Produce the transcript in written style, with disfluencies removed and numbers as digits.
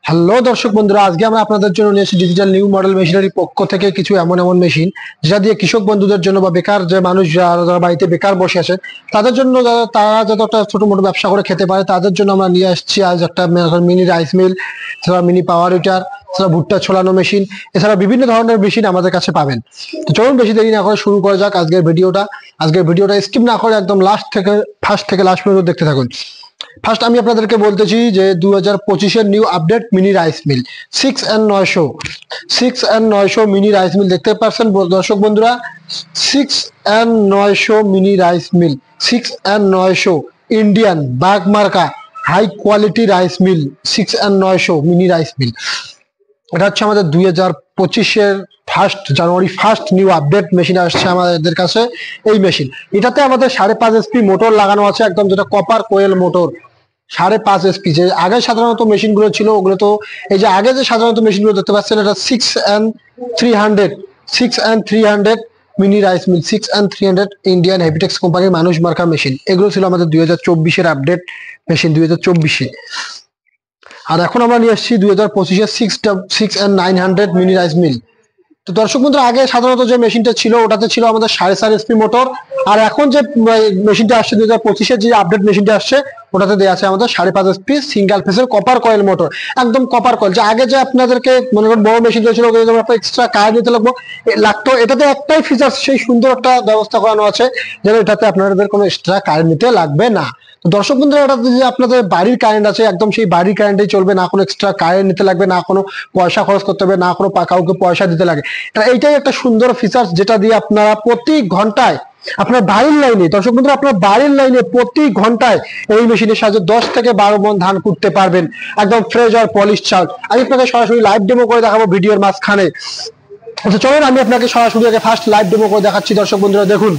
Hello দর্শক বন্ধুরা, আজকে আমরা আপনাদের জন্য নিয়ে এসেছি ডিজিটাল নিউ মডেল মেশিনারি পক্ষ থেকে কিছু এমন এমন মেশিন যেটা দিয়ে কৃষক বন্ধুদের জন্য বা বেকার যে মানুষ যারা বাড়িতে বেকার বসে আছে তাদের জন্য, তারা যাতে একটা ছোট মোটো ব্যবসা করে খেতে পারে তাদের জন্য আমরা নিয়ে আসছি আজ একটা মিনি রাইস মিল, এছাড়া মিনি পাওয়ার হিটার, এছাড়া ভুট্টা ছোলানো মেশিন, এছাড়া বিভিন্ন ধরনের মেশিন আমাদের কাছে পাবেন। তো চলুন বেশি দেরি না করে শুরু করা যাক আজকের ভিডিওটা স্কিপ না করে একদম ফার্স্ট থেকে লাস্ট পর্যন্ত দেখতে থাকুন। ফার্স্ট আমি আপনাদেরকে বলতেছি যে 2025-এর new update mini rice mill 6N900 mini rice mill দেখতে পাচ্ছেন দর্শক বন্ধুরা। 6N900 mini rice mill, 6N900 Indian বাগ মার্কা high quality rice mill, 6N900 mini rice mill. এটা হচ্ছে আমাদের 2025-এর জানুয়ারি ফার্স্ট নিউ আপডেট মেশিন আসছে আমাদের কাছে। এই মেশিন এটাতে আমাদের 5.5 HP মোটর লাগানো আছে, একদম যেটা কপার কোয়েল মোটর। 5.5 HP যে আগে সাধারণত মেশিন গুলো ছিল ওগুলো তো, এই যে আগে যে সাধারণত মেশিন গুলো দেখতে পাচ্ছেন এটা 6N300 mini rice mill, 6N300 Indian Heavitex কোম্পানির মানুষ মার্কা মেশিন। এগুলো ছিল আমাদের 2024-এর আপডেট মেশিন 2024-এ। আর এখন আমরা নিয়ে আসছি 2025-এর 6N900 মিনি রাইস মিল। তো দর্শক বন্ধুরা, আগে সাধারণত যে মেশিনটা ছিল ওটাতে ছিল আমাদের 4.5 HP মোটর, আর এখন যে মেশিনটা আসছে 2025-এর যে আপডেট মেশিনটা আসছে ওটাতে দেওয়া আছে আমাদের 5.5 HP সিঙ্গেল ফেসের কপার কয়েল মোটর, একদম কপার কয়েল। যে আগে যে আপনাদেরকে মনে করেন বড় মেশিন ছিল এক্সট্রা কারেন্ট দিতে লাগতো, এটাতে একটাই ফিচার, সেই সুন্দর একটা ব্যবস্থা করানো আছে যেন এটাতে আপনাদের কোনো এক্সট্রা কারেন্ট নিতে লাগবে না। দর্শক বন্ধুরা, এটাতে যে আপনাদের বাড়ির কারেন্ট আছে একদম সেই বাড়ির কারেন্টেই চলবে, না কোনো এক্সট্রা কারেন্ট নিতে লাগবে, না কোনো পয়সা খরচ করতে হবে, না কোনো কাউকে পয়সা দিতে লাগে। এইটাই একটা সুন্দর ফিচার যেটা দিয়ে আপনারা প্রতি ঘন্টায় আপনার বাড়ির লাইনে, দর্শক বন্ধুরা, আপনার বাড়ির লাইনে প্রতি ঘন্টায় এই মেশিনের সাহায্যে 10 থেকে 12 মণ ধান কুটতে পারবেন, একদম ফ্রেশ আর পলিশ চাল। আমি আপনাকে সরাসরি লাইভ ডেমো করে দেখাবো ভিডিওর মাঝখানে। আচ্ছা চলুন আমি আপনাকে সরাসরি আগে ফার্স্ট লাইভ ডেমো করে দেখাচ্ছি দর্শক বন্ধুরা, দেখুন।